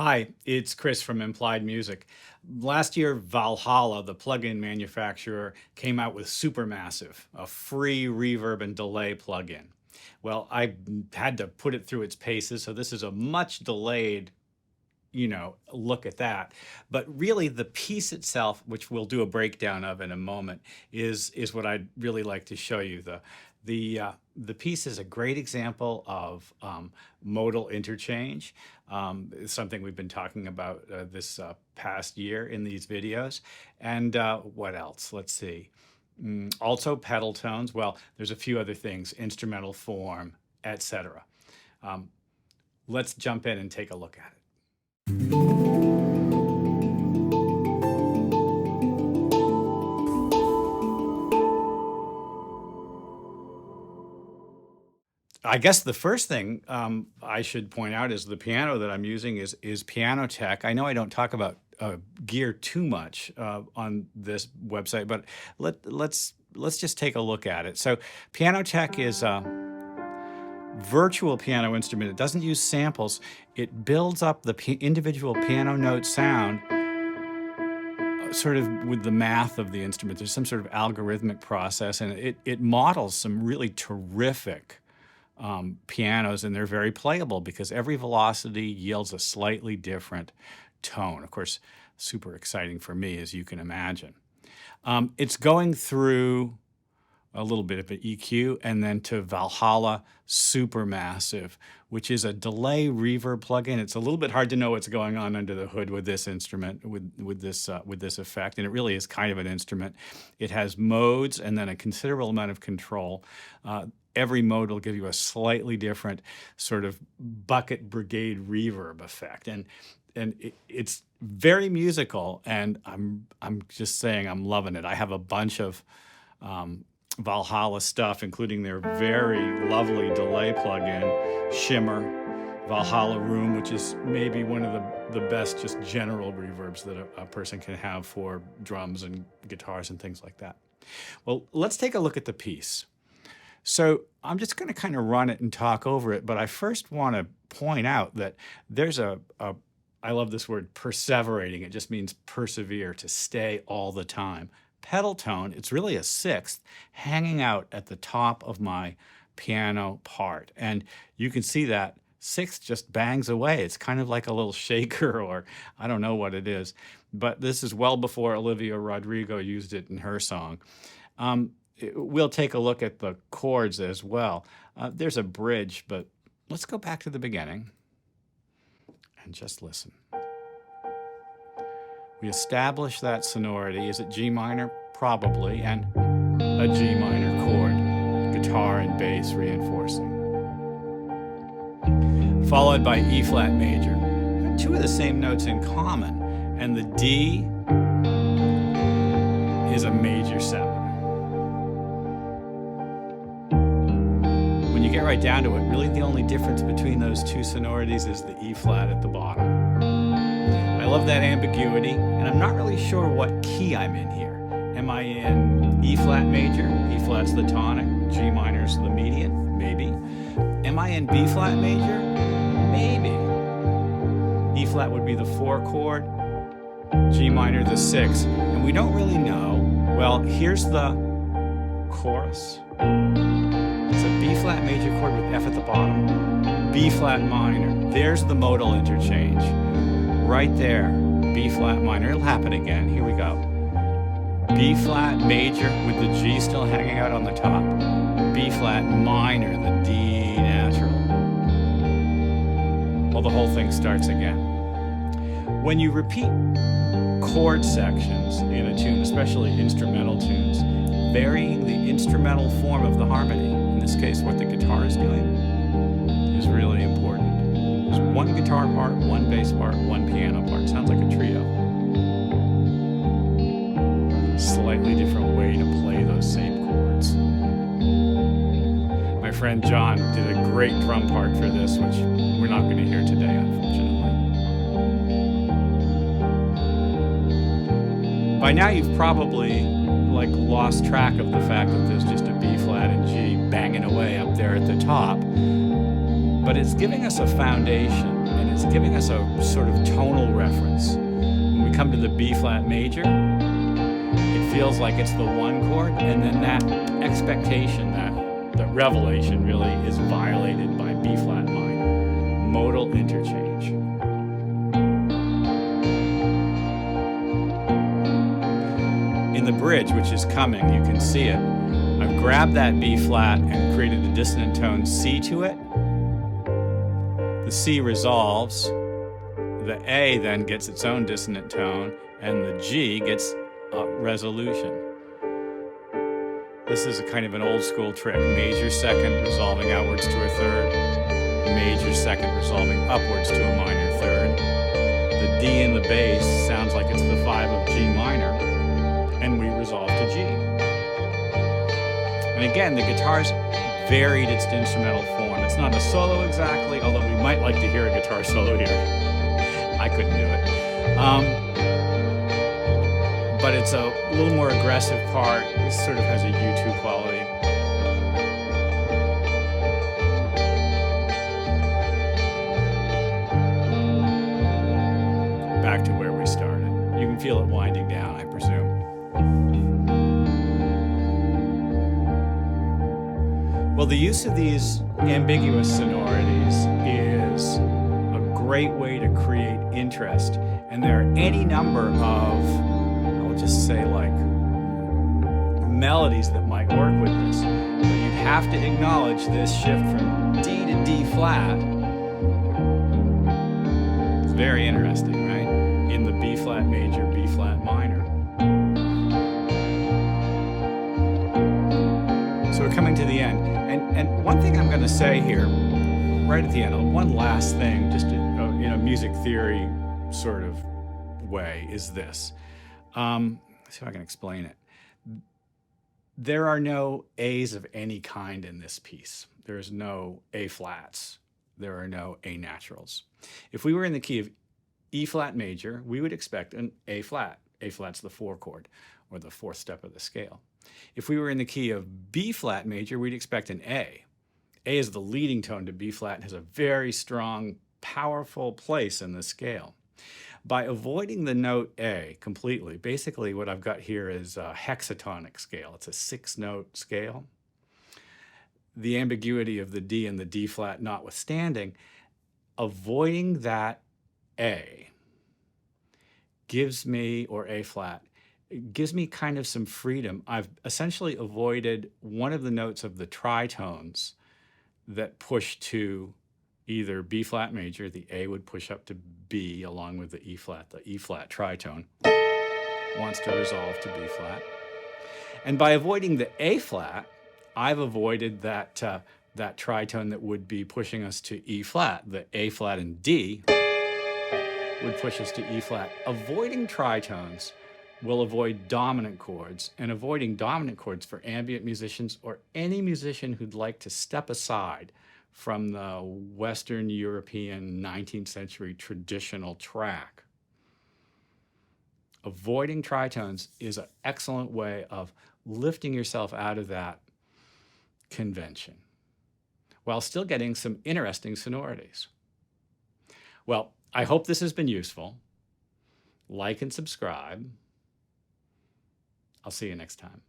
Hi, it's Chris from Implied Music. Last year, Valhalla, the plugin manufacturer, came out with Supermassive, a free reverb and delay plugin. Well, I had to put it through its paces, so this is a much delayed, look at that. But really, the piece itself, which we'll do a breakdown of in a moment, is what I'd really like to show you. The piece is a great example of modal interchange. It's something we've been talking about this past year in these videos. And what else? Let's see. Also pedal tones. Well, there's a few other things, instrumental form, etc. Let's jump in and take a look at it. I guess the first thing I should point out is the piano that I'm using is Piano Tech. I know I don't talk about gear too much on this website, but let's just take a look at it. So Piano Tech is a virtual piano instrument. It doesn't use samples. It builds up the individual piano note sound sort of with the math of the instrument. There's some sort of algorithmic process, and it models some really terrific pianos, and they're very playable because every velocity yields a slightly different tone. Of course, super exciting for me, as you can imagine. It's going through a little bit of an EQ and then to Valhalla Supermassive, which is a delay reverb plugin. It's a little bit hard to know what's going on under the hood with this instrument, with this effect, and it really is kind of an instrument. It has modes and then a considerable amount of control. Every mode will give you a slightly different sort of bucket brigade reverb effect, and it's very musical. And I'm just saying I'm loving it. I have a bunch of Valhalla stuff, including their very lovely delay plugin, Shimmer, Valhalla Room, which is maybe one of the best just general reverbs that a person can have for drums and guitars and things like that. Well, let's take a look at the piece. So I'm just going to kind of run it and talk over it, but I first want to point out that there's I love this word, perseverating. It just means persevere, to stay all the time. Pedal tone, it's really a sixth hanging out at the top of my piano part. And you can see that sixth just bangs away. It's kind of like a little shaker, or I don't know what it is. But this is well before Olivia Rodrigo used it in her song. We'll take a look at the chords as well. There's a bridge, but let's go back to the beginning and just listen. We establish that sonority. Is it G minor? Probably, and a G minor chord, guitar and bass reinforcing. Followed by E flat major. Two of the same notes in common, and the D is a major 7. When you get right down to it, really the only difference between those two sonorities is the E flat at the bottom. I love that ambiguity, and I'm not really sure what key I'm in here. Am I in E flat major? E flat's the tonic, G minor's the median, maybe. Am I in B flat major? Maybe. E flat would be the 4 chord, G minor the 6, and we don't really know. Well, here's the chorus. It's a B flat major chord with F at the bottom, B flat minor. There's the modal interchange. Right there, B flat minor. It'll happen again. Here we go. B flat major with the G still hanging out on the top. B flat minor, the D natural. Well, the whole thing starts again. When you repeat chord sections in a tune, especially instrumental tunes, varying the instrumental form of the harmony, in this case what the guitar is doing, is really important. There's one guitar part, one bass part, one piano part. Sounds like a trio. Slightly different way to play those same chords. My friend John did a great drum part for this, which we're not going to hear today, unfortunately. By now you've probably lost track of the fact that there's just a B flat and G banging away up there at the top. But it's giving us a foundation, and it's giving us a sort of tonal reference. When we come to the B flat major, it feels like it's the one chord, and then that expectation, that revelation really is violated by B flat minor. Modal interchange. In the bridge, which is coming, you can see it. I've grabbed that B flat and created a dissonant tone C to it. The C resolves. The A then gets its own dissonant tone, and the G gets a resolution. This is a kind of an old school trick. Major second resolving outwards to a third. Major second resolving upwards to a minor third. The D in the bass sounds like it's the 5 of G minor, and we resolve to G. And again, the guitar's varied its instrumental form. It's not a solo exactly, although we might like to hear a guitar solo here. I couldn't do it. But it's a little more aggressive part. It sort of has a U2 quality. Back to where we started. You can feel it winding down, I presume. Well, the use of these ambiguous sonorities is a great way to create interest, and there are any number of, I'll just say, like melodies that might work with this, but you'd have to acknowledge this shift from D to D flat. It's very interesting, right? In the B flat major, B flat minor. So we're coming to the end. And one thing I'm going to say here, right at the end, one last thing, just in a music theory sort of way, is this. Let's see if I can explain it. There are no A's of any kind in this piece. There is no A flats. There are no A naturals. If we were in the key of E flat major, we would expect an A flat. A flat's the 4 chord, or the 4th step of the scale. If we were in the key of B flat major, we'd expect an A. A is the leading tone to B flat and has a very strong, powerful place in the scale. By avoiding the note A completely, basically what I've got here is a hexatonic scale. It's a 6-note scale. The ambiguity of the D and the D flat notwithstanding, avoiding that A gives me, or A flat, it gives me kind of some freedom. I've essentially avoided one of the notes of the tritones that push to either B flat major, the A would push up to B along with the E flat tritone wants to resolve to B flat. And by avoiding the A flat, I've avoided that tritone that would be pushing us to E flat. The A flat and D would push us to E flat. Avoiding tritones will avoid dominant chords, and avoiding dominant chords for ambient musicians or any musician who'd like to step aside from the Western European 19th century traditional track. Avoiding tritones is an excellent way of lifting yourself out of that convention while still getting some interesting sonorities. Well, I hope this has been useful. Like and subscribe. I'll see you next time.